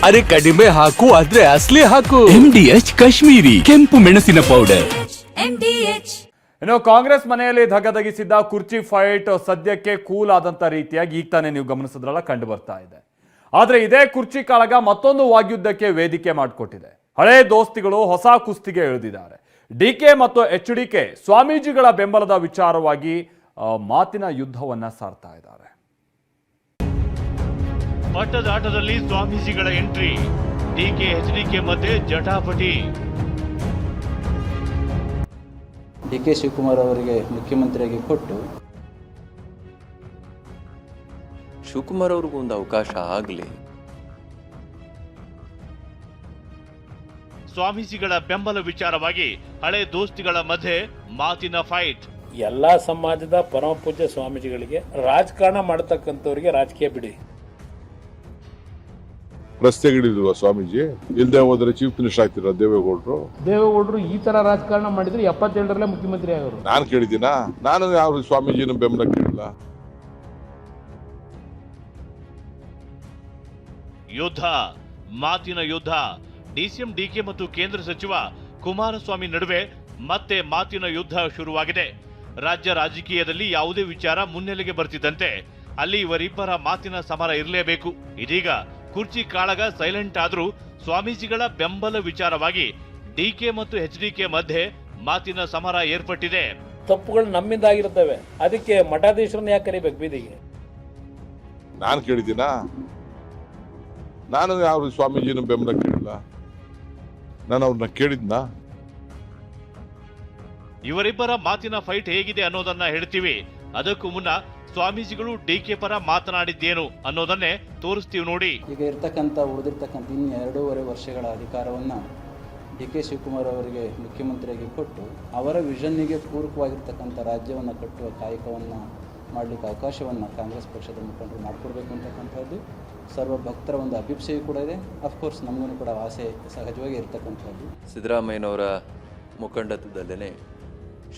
ಅರೆ ಕಡಿಮೆ ಹಾಕು ಆದ್ರೆ ಅಸಲಿ ಹಾಕು. MDH ಕಾಶ್ಮೀರಿ ಕೆಂಪು ಮೆಣಸಿನ ಪೌಡರ್. ಇನ್ನು ಕಾಂಗ್ರೆಸ್ ಮನೆಯಲ್ಲಿ ಧಗಧಗಿಸಿದ್ದ ಕುರ್ಚಿ ಫೈಟ್ ಸದ್ಯಕ್ಕೆ ಕೂಲ್ ಆದಂತ ರೀತಿಯಾಗಿ ಈಗ ತಾನೇ ನೀವು ಗಮನಿಸಿದ್ರಲ್ಲ ಕಂಡು ಬರ್ತಾ ಇದೆ. ಆದ್ರೆ ಇದೇ ಕುರ್ಚಿ ಕಾಳಗ ಮತ್ತೊಂದು ವಾಗ್ಯುದ್ಧಕ್ಕೆ ವೇದಿಕೆ ಮಾಡಿಕೊಟ್ಟಿದೆ. ಹಳೆ ದೋಸ್ತಿಗಳು ಹೊಸ ಕುಸ್ತಿಗೆ ಇಳಿದಿದ್ದಾರೆ. ಡಿಕೆ ಮತ್ತು HDK ಸ್ವಾಮೀಜಿಗಳ ಬೆಂಬಲದ ವಿಚಾರವಾಗಿ ಮಾತಿನ ಯುದ್ಧವನ್ನ ಸಾರ್ತಾ ಇದ್ದಾರೆ. ಪಟ್ಟದಾಟದಲ್ಲಿ ಸ್ವಾಮೀಜಿಗಳ ಎಂಟ್ರಿ, ಡಿಕೆ HDK ಮಧ್ಯೆ ಜಟಾಪಟಿ. ಡಿಕೆ ಶಿವಕುಮಾರ್ ಅವರಿಗೆ ಮುಖ್ಯಮಂತ್ರಿಯಾಗಿ ಕೊಟ್ಟು ಶಿವಕುಮಾರ್ ಅವ್ರಿಗೂ ಒಂದು ಅವಕಾಶ ಆಗಲಿ. ಸ್ವಾಮೀಜಿಗಳ ಬೆಂಬಲ ವಿಚಾರವಾಗಿ ಹಳೆ ದೋಸ್ತಿಗಳ ಮಧ್ಯೆ ಮಾತಿನ ಫೈಟ್. ಎಲ್ಲಾ ಸಮಾಜದ ಪರಮ ಪೂಜ್ಯ ಸ್ವಾಮೀಜಿಗಳಿಗೆ ರಾಜಕಾರಣ ಮಾಡತಕ್ಕಂಥವ್ರಿಗೆ ರಾಜಕೀಯ ಬಿಡಿ. ರಸ್ತೆಗಿಳಿಲ್ವ ಸ್ವಾಮೀಜಿ? ಇಲ್ದೇ ಹೋದ್ರೆ ಚೀಫ್ ಮಿನಿಸ್ಟರ್ ಆಗ್ತಿರ ದೇವೇಗೌಡರು ಈ ತರ ರಾಜಕಾರಣ ಮಾಡಿದ್ರೆ 77ರಲ್ಲೇ ಮುಖ್ಯಮಂತ್ರಿ ಆಗೋರು. ನಾನು ಕೇಳಿದ್ದೀನ? ನಾನು ಯಾವ ಸ್ವಾಮೀಜಿನ ಬೆಂಬಲ ಕೇಳಿಲ್ಲ. ಯುದ್ಧ, ಮಾತಿನ ಯುದ್ಧ. DCM DK ಮತ್ತು ಕೇಂದ್ರ ಸಚಿವ ಕುಮಾರಸ್ವಾಮಿ ನಡುವೆ ಮತ್ತೆ ಮಾತಿನ ಯುದ್ಧ ಶುರುವಾಗಿದೆ. ರಾಜ್ಯ ರಾಜಕೀಯದಲ್ಲಿ ಯಾವುದೇ ವಿಚಾರ ಮುನ್ನೆಲೆಗೆ ಬರ್ತಿದ್ದಂತೆ ಅಲ್ಲಿ ಇವರಿಬ್ಬರ ಮಾತಿನ ಸಮರ ಇರಲೇಬೇಕು. ಇದೀಗ ಕುರ್ಚಿ ಕಾಳಗ ಸೈಲೆಂಟ್ ಆದ್ರೂ ಸ್ವಾಮೀಜಿಗಳ ಬೆಂಬಲ ವಿಚಾರವಾಗಿ DK ಮತ್ತು HDK ಮಧ್ಯೆ ಮಾತಿನ ಸಮರ ಏರ್ಪಟ್ಟಿದೆ. ತಪ್ಪುಗಳು ನಮ್ಮಿಂದ ಆಗಿರುತ್ತವೆ, ಅದಕ್ಕೆ ಮಠಾಧೀಶರನ್ನ ಯಾಕೆ ಕರಿಬೇಕು ಬೀದಿಗೆ? ನಾನು ಕೇಳಿದ್ದೀನ? ನಾನು ಯಾವ ಸ್ವಾಮೀಜಿನ ಬೆಂಬಲ ಕೇಳಿಲ್ಲ. ನಾನು ಅವ್ರನ್ನ ಕೇಳಿದ್ನ? ಇವರಿಬ್ಬರ ಮಾತಿನ ಫೈಟ್ ಹೇಗಿದೆ ಅನ್ನೋದನ್ನ ಹೇಳ್ತೀವಿ. ಅದಕ್ಕೂ ಮುನ್ನ ಸ್ವಾಮೀಜಿಗಳು DK ಪರ ಮಾತನಾಡಿದ್ದೇನು ಅನ್ನೋದನ್ನೇ ತೋರಿಸ್ತೀವಿ ನೋಡಿ. ಈಗ ಇರ್ತಕ್ಕಂಥ ಉಳಿದಿರ್ತಕ್ಕಂಥ ಇನ್ನು 2.5 ವರ್ಷಗಳ ಅಧಿಕಾರವನ್ನು ಡಿಕೆ ಶಿವಕುಮಾರ್ ಅವರಿಗೆ ಮುಖ್ಯಮಂತ್ರಿಯಾಗಿ ಕೊಟ್ಟು ಅವರ ವಿಷನ್ನಿಗೆ ಪೂರಕವಾಗಿರ್ತಕ್ಕಂಥ ರಾಜ್ಯವನ್ನು ಕಟ್ಟುವ ಕಾಯಕವನ್ನು ಮಾಡಲಿಕ್ಕೆ ಅವಕಾಶವನ್ನು ಕಾಂಗ್ರೆಸ್ ಪಕ್ಷದ ಮುಖಂಡರು ಮಾಡಿಕೊಡ್ಬೇಕು ಅಂತಕ್ಕಂಥದ್ದು ಸರ್ವ ಭಕ್ತರ ಒಂದು ಅಭಿಪ್ರಾಯ ಕೂಡ ಇದೆ. ಅಫ್ಕೋರ್ಸ್ ನಮಗೂ ಕೂಡ ಆಸೆ ಸಹಜವಾಗಿ ಇರ್ತಕ್ಕಂಥದ್ದು. ಸಿದ್ದರಾಮಯ್ಯನವರ ಮುಖಂಡತ್ವದಲ್ಲೇ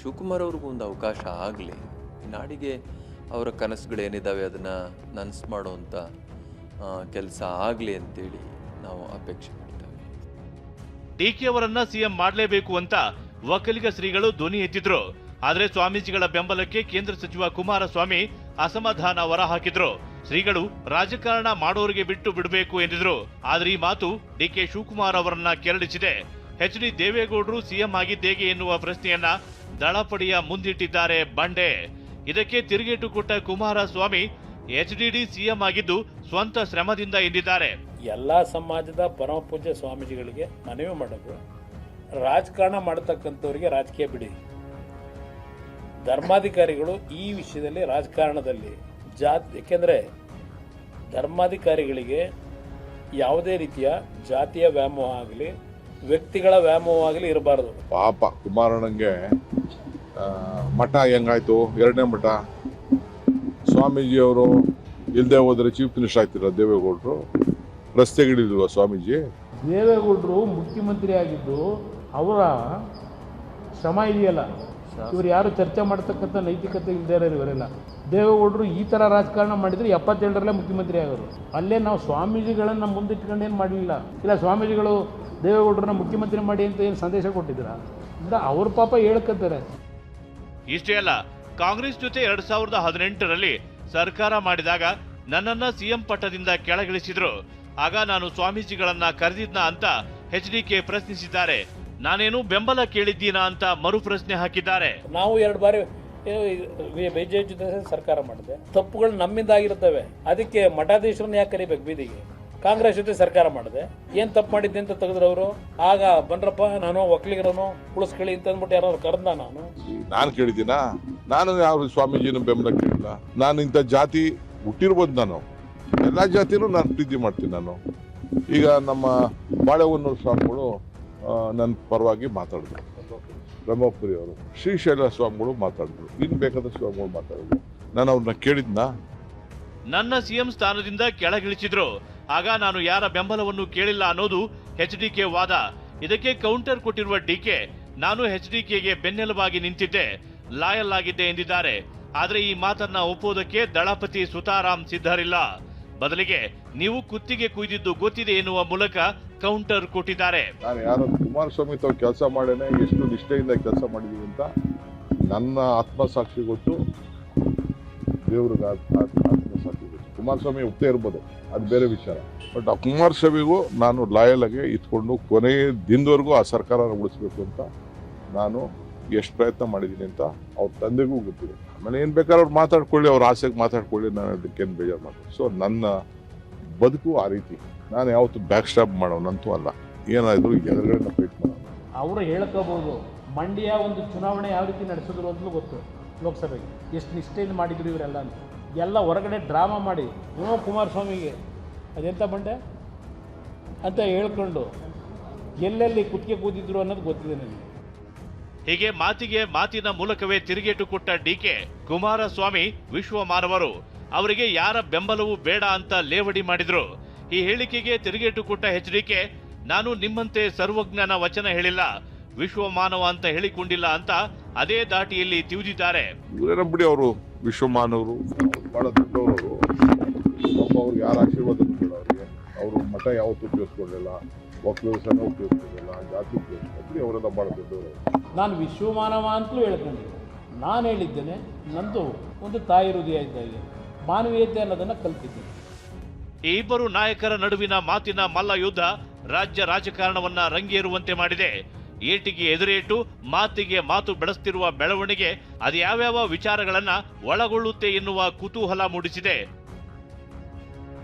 ಶಿವಕುಮಾರ್ ಅವ್ರಿಗೂ ಒಂದು ಅವಕಾಶ ಆಗಲಿ. ನಾಡಿಗೆ ಅವರ ಕನಸುಗಳೇನಿದ್ದಾವೆ ಅದನ್ನು ನನಸು ಮಾಡುವಂಥ ಕೆಲಸ ಆಗಲಿ ಅಂತೇಳಿ ನಾವು ಅಪೇಕ್ಷೆ ಮಾಡ್ತೇವೆ. DK ಅವರನ್ನ CM ಮಾಡಲೇಬೇಕು ಅಂತ ಒಕ್ಕಲಿಗ ಶ್ರೀಗಳು ಧ್ವನಿ ಎತ್ತಿದ್ರು. ಆದ್ರೆ ಸ್ವಾಮೀಜಿಗಳ ಬೆಂಬಲಕ್ಕೆ ಕೇಂದ್ರ ಸಚಿವ ಕುಮಾರಸ್ವಾಮಿ ಅಸಮಾಧಾನ ಹೊರಹಾಕಿದ್ರು. ಶ್ರೀಗಳು ರಾಜಕಾರಣ ಮಾಡೋರಿಗೆ ಬಿಟ್ಟು ಬಿಡಬೇಕು ಎಂದಿದ್ರು. ಆದ್ರೆ ಈ ಮಾತು DK ಶಿವಕುಮಾರ್ ಅವರನ್ನ ಕೆರಳಿಸಿದೆ. HD ದೇವೇಗೌಡರು CM ಆಗಿದ್ದೇಗೆ ಎನ್ನುವ ಪ್ರಶ್ನೆಯನ್ನ ದಳಪಡಿಯ ಮುಂದಿಟ್ಟಿದ್ದಾರೆ ಬಂಡೆ. ಇದಕ್ಕೆ ತಿರುಗೇಟು ಕೊಟ್ಟ ಕುಮಾರಸ್ವಾಮಿ HDD CM ಆಗಿದ್ದು ಸ್ವಂತ ಶ್ರಮದಿಂದ ಎಂದಿದ್ದಾರೆ. ಎಲ್ಲಾ ಸಮಾಜದ ಪರಮ ಪೂಜ್ಯ ಸ್ವಾಮೀಜಿಗಳಿಗೆ ಮನವಿ ಮಾಡೋದು, ರಾಜಕಾರಣ ಮಾಡತಕ್ಕಂಥವ್ರಿಗೆ ರಾಜಕೀಯ ಬಿಡಿ. ಧರ್ಮಾಧಿಕಾರಿಗಳು ಈ ವಿಷಯದಲ್ಲಿ ರಾಜಕಾರಣದಲ್ಲಿ ಯಾಕೆಂದ್ರೆ ಧರ್ಮಾಧಿಕಾರಿಗಳಿಗೆ ಯಾವುದೇ ರೀತಿಯ ಜಾತಿಯ ವ್ಯಾಮೋಹ ಆಗಲಿ ವ್ಯಕ್ತಿಗಳ ವ್ಯಾಮೋಹ ಆಗಲಿ ಇರಬಾರದು. ಪಾಪ ಕುಮಾರಣ್ಣಂಗೆ ಮಠ ಹೆಂಗಾಯ್ತು? 2ನೇ ಮಠ. ಸ್ವಾಮೀಜಿಯವರು ಇಲ್ದೇ ಹೋದ್ರೆ ಚೀಫ್ ಮಿನಿಸ್ಟರ್ ಆಗ್ತಿರ ದೇವೇಗೌಡರು. ರಸ್ತೆಗಿಳಿಲ್ವ ಸ್ವಾಮೀಜಿ? ದೇವೇಗೌಡರು ಮುಖ್ಯಮಂತ್ರಿ ಆಗಿದ್ದು ಅವರ ಶ್ರಮ ಇದೆಯಲ್ಲ, ಇವರು ಯಾರು ಚರ್ಚೆ ಮಾಡ್ತಕ್ಕಂಥ ನೈತಿಕತೆ ಇಲ್ಲದೇ ಇರೋರು ಇವರೆಲ್ಲ. ದೇವೇಗೌಡರು ಈ ಥರ ರಾಜಕಾರಣ ಮಾಡಿದರೆ 77ರಲ್ಲೇ ಮುಖ್ಯಮಂತ್ರಿ ಆಗೋರು. ಅಲ್ಲೇ ನಾವು ಸ್ವಾಮೀಜಿಗಳನ್ನು ಮುಂದಿಟ್ಕೊಂಡು ಏನು ಮಾಡಲಿಲ್ಲ. ಇಲ್ಲ ಸ್ವಾಮೀಜಿಗಳು ದೇವೇಗೌಡರನ್ನ ಮುಖ್ಯಮಂತ್ರಿ ಮಾಡಿ ಅಂತ ಏನು ಸಂದೇಶ ಕೊಟ್ಟಿದ್ರ? ಇಲ್ಲ, ಅವ್ರ ಪಾಪ ಹೇಳ್ಕತ್ತಾರೆ. ಇಷ್ಟೇ ಅಲ್ಲ, ಕಾಂಗ್ರೆಸ್ ಜೊತೆ 2018ರಲ್ಲಿ ಸರ್ಕಾರ ಮಾಡಿದಾಗ ನನ್ನನ್ನ CM ಪಟ್ಟದಿಂದ ಕೆಳಗಿಳಿಸಿದ್ರು. ಆಗ ನಾನು ಸ್ವಾಮೀಜಿಗಳನ್ನ ಕರೆದಿದ್ನ ಅಂತ HDK ಪ್ರಶ್ನಿಸಿದ್ದಾರೆ. ನಾನೇನು ಬೆಂಬಲ ಕೇಳಿದ್ದೀನಾ ಅಂತ ಮರು ಪ್ರಶ್ನೆ ಹಾಕಿದ್ದಾರೆ. ನಾವು 2 ಬಾರಿ ಬಿಜೆಪಿ ಜೊತೆ ಸರ್ಕಾರ ಮಾಡಿದೆ, ತಪ್ಪುಗಳು ನಮ್ಮಿಂದ ಆಗಿರುತ್ತವೆ, ಅದಕ್ಕೆ ಮಠಾಧೀಶರನ್ನ ಯಾಕೆ ಕರಿಬೇಕು ಬೀದಿಗೆ? ಕಾಂಗ್ರೆಸ್ ಜೊತೆ ಸರ್ಕಾರ ಮಾಡಿದೆ, ಏನ್ ತಪ್ಪು ಮಾಡಿದ್ದೆ ಅಂತ ತೆಗೆದ್ರು ಅವರು. ಆಗ ಬನ್ರಪ್ಪ ನಾನು ಒಕ್ಕಲಿಗರನ್ನು ಉಳಿಸ್ಕೊಳ್ಳಿ ಅಂತ ಅಂದ್ಬಿಟ್ಟು ಯಾರು ಕರೆದ? ನಾನು ಕೇಳಿದ್ದೀನ? ನಾನು ಯಾವ ಸ್ವಾಮೀಜಿನ ಬೆಂಬಲ ಕೇಳಿಲ್ಲ. ನಾನು ಇಂಥ ಜಾತಿ ಹುಟ್ಟಿರ್ಬೋದು. ನಾನು ಎಲ್ಲಾ ಜಾತಿನೂ ನಾನು ಪ್ರೀತಿ ಮಾಡ್ತೀನಿ. ನಾನು ಈಗ ನಮ್ಮ ಬಾಳೆಹೊನ್ನೂರು ಸ್ವಾಮಿಗಳು ನನ್ನ ಪರವಾಗಿ ಮಾತಾಡಿದ್ರು, ಬ್ರಹ್ಮಪುರಿ ಅವರು, ಶ್ರೀಶೈಲ ಸ್ವಾಮಿಗಳು ಮಾತಾಡಿದ್ರು, ಇನ್ ಬೇಕಾದ ಸ್ವಾಮಿಗಳು ಮಾತಾಡಿದ್ರು. ನಾನು ಅವ್ರನ್ನ ಕೇಳಿದ್ನ? ನನ್ನ CM ಸ್ಥಾನದಿಂದ ಕೆಳಗಿಳಿಸಿದ್ರು. ಆಗ ನಾನು ಯಾರ ಬೆಂಬಲವನ್ನು ಕೇಳಿಲ್ಲ ಅನ್ನೋದು HDK ವಾದ. ಇದಕ್ಕೆ ಕೌಂಟರ್ ಕೊಟ್ಟಿರುವ DK, ನಾನು HDKಗೆ ಬೆನ್ನೆಲುಬಾಗಿ ನಿಂತಿದ್ದೆ, ಲಾಯಲ್ ಆಗಿದ್ದೆ ಎಂದಿದ್ದಾರೆ. ಆದ್ರೆ ಈ ಮಾತನ್ನ ಒಪ್ಪೋದಕ್ಕೆ ದಳಪತಿ ಸುತಾರಾಮ್ ಸಿದ್ಧರಿಲ್ಲ. ಬದಲಿಗೆ ನೀವು ಕುತ್ತಿಗೆ ಕುಯ್ದಿದ್ದು ಗೊತ್ತಿದೆ ಎನ್ನುವ ಮೂಲಕ ಕೌಂಟರ್ ಕೊಟ್ಟಿದ್ದಾರೆ. ನಾನು ಯಾರೋ ಕುಮಾರಸ್ವಾಮಿ ತಾವು ಕೆಲಸ ಮಾಡೇನೆ ಎಷ್ಟು ನಿಷ್ಠೆಯಿಂದ ಕೆಲಸ ಮಾಡಿದೀವಿ ಅಂತ ನನ್ನ ಆತ್ಮಸಾಕ್ಷಿ ಗೊತ್ತು, ದೇವ್ರಿಗೆ ಆತ್ಮಸಾಕ್ಷಿ ಗೊತ್ತು. ಕುಮಾರಸ್ವಾಮಿ ಒಪ್ಪೇ ಇರ್ಬೋದು, ಅದು ಬೇರೆ ವಿಚಾರ. ಬಟ್ ಆ ಕುಮಾರಸ್ವಾಮಿಗೂ ನಾನು ಲಾಯಲ್ ಆಗಿ ಇಟ್ಕೊಂಡು ಕೊನೆಯ ದಿನದವರೆಗೂ ಆ ಸರ್ಕಾರನ ಉಳಿಸ್ಬೇಕು ಅಂತ ನಾನು ಎಷ್ಟು ಪ್ರಯತ್ನ ಮಾಡಿದ್ದೀನಿ ಅಂತ ಅವ್ರ ತಂದೆಗೂ ಗೊತ್ತಿದೆ. ಆಮೇಲೆ ಏನು ಬೇಕಾದ್ರೆ ಅವ್ರು ಮಾತಾಡ್ಕೊಳ್ಳಿ, ಅವ್ರ ಆಸೆಗೆ ಮಾತಾಡ್ಕೊಳ್ಳಿ, ನಾನು ಅದಕ್ಕೇನು ಬೇಜಾರು ಮಾಡ್ತೀನಿ. ಸೊ ನನ್ನ ಬದುಕು ಆ ರೀತಿ. ನಾನು ಯಾವತ್ತು ಬ್ಯಾಕ್ ಸ್ಟಾಪ್ ಮಾಡೋನಂತೂ ಅಲ್ಲ, ಏನಾದರೂ ಎದುರುಗಡೆನ ಫೈಟ್ ಮಾಡೋಣ. ಅವರು ಹೇಳ್ಕೋಬೋದು ಮಂಡ್ಯ ಒಂದು ಚುನಾವಣೆ ಯಾವ ರೀತಿ ನಡೆಸಿದ್ರು ಅಂತಲೂ ಗೊತ್ತು. ಲೋಕಸಭೆಗೆ ಎಷ್ಟು ನಿಷ್ಠೆಯಿಂದ ಮಾಡಿದ್ರು ಇವರೆಲ್ಲ ಅಂತ. ಎಲ್ಲ ಹೊರಗಡೆ ಡ್ರಾಮಾ ಮಾಡಿ ಕುಮಾರಸ್ವಾಮಿಗೆ ಅದೆಂಥ ಮಂಡ್ಯ ಅಂತ ಹೇಳ್ಕೊಂಡು ಎಲ್ಲೆಲ್ಲಿ ಕುತ್ತಿಗೆ ಕೂದಿದ್ರು ಅನ್ನೋದು ಗೊತ್ತಿದೆ ನನಗೆ. ಹೀಗೆ ಮಾತಿಗೆ ಮಾತಿನ ಮೂಲಕವೇ ತಿರುಗೇಟು ಕೊಟ್ಟ ಡಿಕೆ ಕುಮಾರಸ್ವಾಮಿ ವಿಶ್ವಮಾನವರು, ಅವರಿಗೆ ಯಾರ ಬೆಂಬಲವೂ ಬೇಡ ಅಂತ ಲೇವಡಿ ಮಾಡಿದ್ರು. ಈ ಹೇಳಿಕೆಗೆ ತಿರುಗೇಟು ಕೊಟ್ಟ ಎಚ್ಡಿಕೆ, ನಾನು ನಿಮ್ಮಂತೆ ಸರ್ವಜ್ಞನ ವಚನ ಹೇಳಿಲ್ಲ, ವಿಶ್ವಮಾನವ ಅಂತ ಹೇಳಿಕೊಂಡಿಲ್ಲ ಅಂತ ಅದೇ ದಾಟಿಯಲ್ಲಿ ತಿವಿದಿದ್ದಾರೆ. ಇವರೇನ ಬಿಡಿ, ಅವರು ವಿಶ್ವಮಾನವರು, ಬಹಳ ದೊಡ್ಡವರು. ಅವ್ರಿಗೆ ಯಾರ ಆಶೀರ್ವಾದ ಬೇಡ ಅವರಿಗೆ. ಅವರು ಮಠ ಯಾವತ್ತೂ ಉಪಯೋಗಿಸ್ಕೊಳ್ಳಿಲ್ಲ, ವಕ್ಲವ್ಯವಸ್ಥೆನ ಉಪಯೋಗಿಸ್ಕೊಳ್ಳಿಲ್ಲ, ಜಾತಿ ಉಪಯೋಗಿಸ್ಕೊಳ್ಳಿ. ಅವರೆಲ್ಲ ಬಹಳ ದೊಡ್ಡವರು. ನಾನು ವಿಶ್ವಮಾನವ ಅಂತಲೂ ಹೇಳ್ಕೊಂಡಿದ್ದೆ. ನಾನು ಹೇಳಿದ್ದೇನೆ, ನಂದು ಒಂದು ತಾಯಿ ಹೃದಯ ಇದ್ದಾಗೆ ಮಾನವೀಯತೆ ಅನ್ನೋದನ್ನು ಕಲ್ತಿದ್ದೇನೆ. ಈ ಇಬ್ಬರು ನಾಯಕರ ನಡುವಿನ ಮಾತಿನ ಮಲ್ಲ ಯುದ್ಧ ರಾಜ್ಯ ರಾಜಕಾರಣವನ್ನ ರಂಗೇರುವಂತೆ ಮಾಡಿದೆ. ಏಟಿಗೆ ಎದುರೇಟು, ಮಾತಿಗೆ ಮಾತು ಬೆಳೆಸ್ತಿರುವ ಬೆಳವಣಿಗೆ ಅದ್ಯಾವ್ಯಾವ ವಿಚಾರಗಳನ್ನ ಒಳಗೊಳ್ಳುತ್ತೆ ಎನ್ನುವ ಕುತೂಹಲ ಮೂಡಿಸಿದೆ.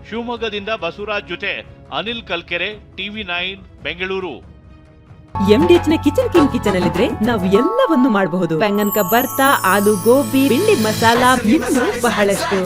ಶಿವಮೊಗ್ಗದಿಂದ ಬಸವರಾಜ್ ಜೊತೆ ಅನಿಲ್ ಕಲ್ಕೆರೆ, TV9 ಬೆಂಗಳೂರು. MDH ನ ಕಿಚನ್ ಅಲ್ಲಿದ್ರೆ ನಾವು ಎಲ್ಲವನ್ನು ಮಾಡಬಹುದು. ಬೆಂಗನ್ ಕಾ ಬರ್ತಾ, ಆಲೂ ಗೋಬಿ, ಭಿಂಡಿ ಮಸಾಲಾ, ಇನ್ನೂ ಬಹಳಷ್ಟು.